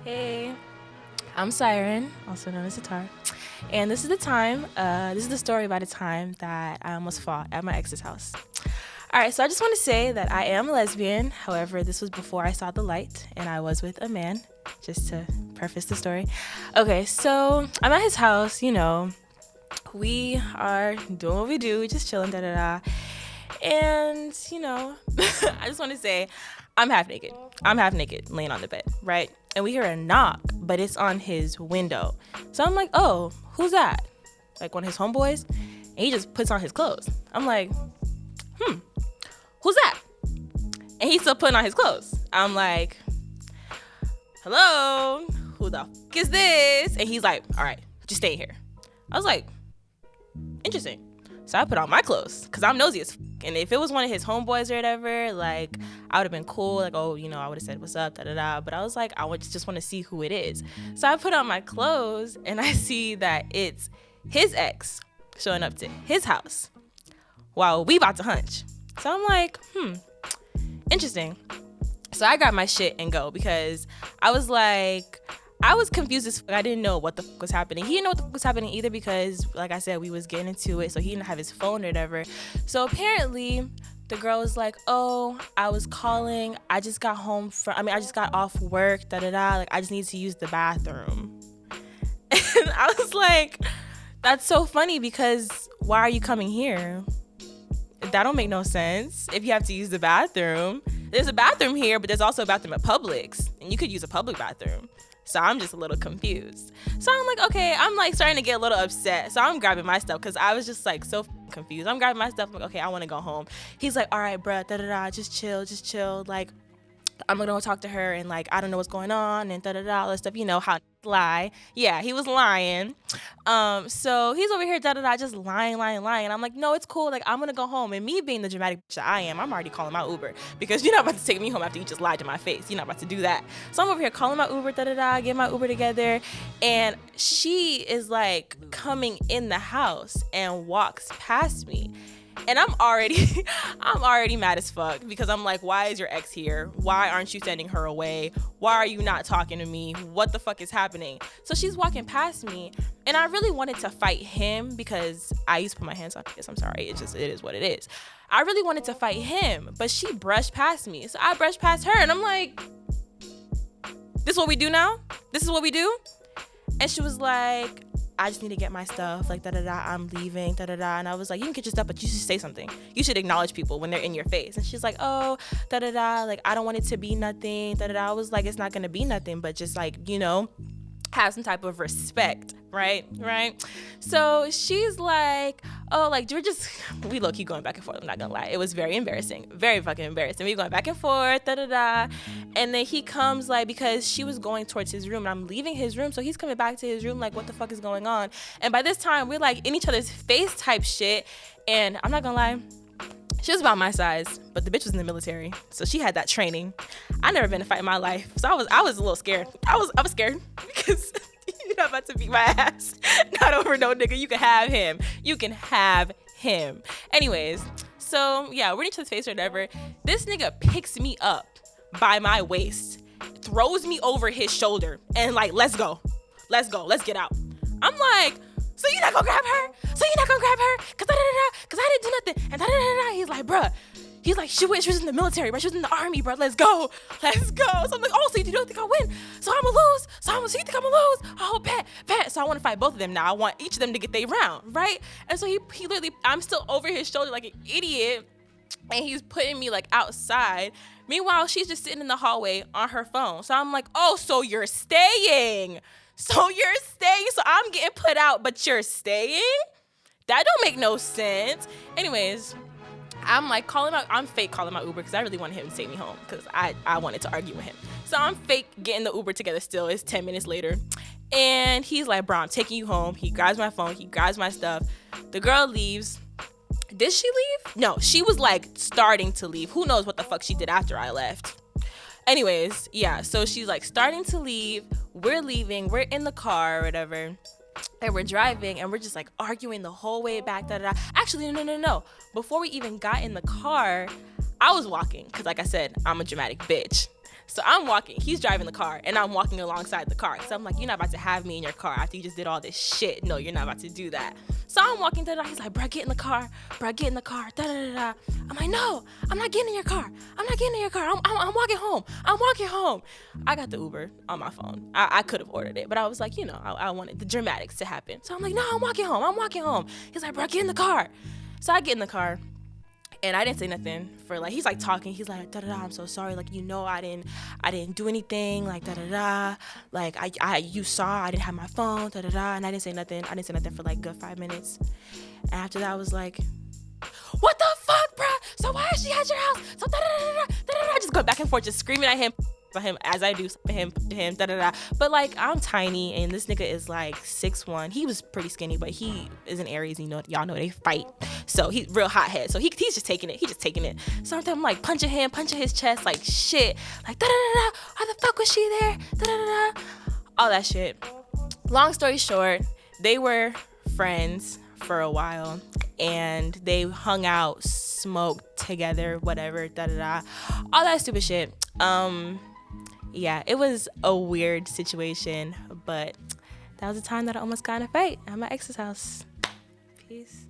Hey, I'm Siren, also known as Sitar, and this is the story about a time that I almost fought at my ex's house. All right, so I just want to say that I am a lesbian. However, this was before I saw the light, and I was with a man, just to preface the story. Okay, so I'm at his house, we are doing what we do, just chilling, da-da-da. And, I just want to say, I'm half naked. Laying on the bed, right? And we hear a knock, but it's on his window. So I'm like, oh, who's that? Like one of his homeboys? And he just puts on his clothes. I'm like, who's that? And he's still putting on his clothes. I'm like, hello? Who the fuck is this? And he's like, all right, just stay here. I was like, interesting. So I put on my clothes because I'm nosy as fuck. And if it was one of his homeboys or whatever, like, I would have been cool. Like, oh, I would have said, what's up, da-da-da. But I was like, I would just want to see who it is. So I put on my clothes and I see that it's his ex showing up to his house while we about to hunch. So I'm like, interesting. So I grab my shit and go because I was confused as fuck. I didn't know what the fuck was happening. He didn't know what the fuck was happening either because, like I said, we was getting into it, so he didn't have his phone or whatever. So apparently, the girl was like, oh, I was calling. I just got off work, da-da-da. Like, I just need to use the bathroom. And I was like, that's so funny because why are you coming here? That don't make no sense if you have to use the bathroom. There's a bathroom here, but there's also a bathroom at Publix, and you could use a public bathroom. So I'm just a little confused. So I'm like, okay, I'm like starting to get a little upset. So I'm grabbing my stuff because I was just like so confused. I'm grabbing my stuff. I'm like, okay, I want to go home. He's like, all right, bruh, da-da-da, just chill. Like, I'm going to go talk to her and like, I don't know what's going on and da-da-da, all that stuff. You know how lie. Yeah, he was lying. So he's over here, da-da-da, just lying. And I'm like, no, it's cool. Like, I'm going to go home. And me being the dramatic bitch that I am, I'm already calling my Uber because you're not about to take me home after you just lied to my face. You're not about to do that. So I'm over here calling my Uber, da-da-da, getting my Uber together. And she is like coming in the house and walks past me. And I'm already mad as fuck because I'm like, why is your ex here? Why aren't you sending her away? Why are you not talking to me? What the fuck is happening? So she's walking past me and I really wanted to fight him because I used to put my hands on this. I'm sorry. It is what it is. I really wanted to fight him, but she brushed past me. So I brushed past her and I'm like, this is what we do now? This is what we do? And she was like, I just need to get my stuff, like, da-da-da, I'm leaving, da-da-da. And I was like, you can get your stuff, but you should say something. You should acknowledge people when they're in your face. And she's like, oh, da-da-da, like, I don't want it to be nothing, da-da-da. I was like, it's not going to be nothing, but just, like, have some type of respect, right? So she's like, oh, like, we low-key going back and forth, I'm not gonna lie. It was very embarrassing, very fucking embarrassing. We going back and forth, da-da-da. And then he comes, like, because she was going towards his room, and I'm leaving his room, so he's coming back to his room, like, what the fuck is going on? And by this time, we're, like, in each other's face type shit, and I'm not gonna lie, she was about my size, but the bitch was in the military, so she had that training. I never been in a fight in my life, so I was a little scared. I was scared because you're not about to beat my ass. Not over no nigga. You can have him. Anyways, so yeah, we're in each other's face or whatever. This nigga picks me up by my waist, throws me over his shoulder, and like, let's go, let's get out. I'm like, so you're not gonna grab her? Cause I didn't do nothing. And da-da-da-da. He's like, bruh. He's like, she was in the military, bro. She was in the army, bro. Let's go. So I'm like, oh, so you don't think I'll win? So I'm gonna lose. So you think I'm gonna lose? Oh, bet. So I want to fight both of them now. I want each of them to get their round, right? And so he literally, I'm still over his shoulder like an idiot. And he's putting me like outside. Meanwhile, she's just sitting in the hallway on her phone. So I'm like, oh, so you're staying. So I'm getting put out, but you're staying? That don't make no sense. Anyways, I'm fake calling my Uber because I really wanted him to take me home because I wanted to argue with him. So I'm fake getting the Uber together still. It's 10 minutes later. And he's like, bro, I'm taking you home. He grabs my phone. He grabs my stuff. The girl leaves. Did she leave? No, she was like starting to leave. Who knows what the fuck she did after I left. Anyways, yeah, so she's like starting to leave. We're leaving. We're in the car or whatever. And we're driving and we're just like arguing the whole way back. Actually, no. Before we even got in the car, I was walking because, like I said, I'm a dramatic bitch. So I'm walking, he's driving the car, and I'm walking alongside the car. So I'm like, you're not about to have me in your car after you just did all this shit. No, you're not about to do that. So I'm walking, he's like, bro, get in the car. Bro, get in the car. Da-da-da-da. I'm like, no, I'm not getting in your car. I'm not getting in your car. I'm walking home. I'm walking home. I got the Uber on my phone. I could have ordered it, but I was like, I wanted the dramatics to happen. So I'm like, no, I'm walking home. I'm walking home. He's like, bro, get in the car. So I get in the car. And I didn't say nothing for he's like talking. He's like, da da da, I'm so sorry. Like, I didn't do anything. Like, da da da. Like, you saw I didn't have my phone. Da da da. And I didn't say nothing. I didn't say nothing for like good 5 minutes. And after that, I was like, what the fuck, bruh? So why is she at your house? So da da da da da da. Just go back and forth, just screaming at him as I do him da da da. But like, I'm tiny and this nigga is like 6'1". He was pretty skinny, but he is an Aries. Y'all know they fight. So he's real hothead. So he's just taking it. He's just taking it. So I'm like punching his chest, like shit, like da da da da. Why the fuck was she there? Da da da da. All that shit. Long story short, they were friends for a while, and they hung out, smoked together, whatever, da da da. All that stupid shit. Yeah, it was a weird situation, but that was the time that I almost got in a fight at my ex's house. Peace.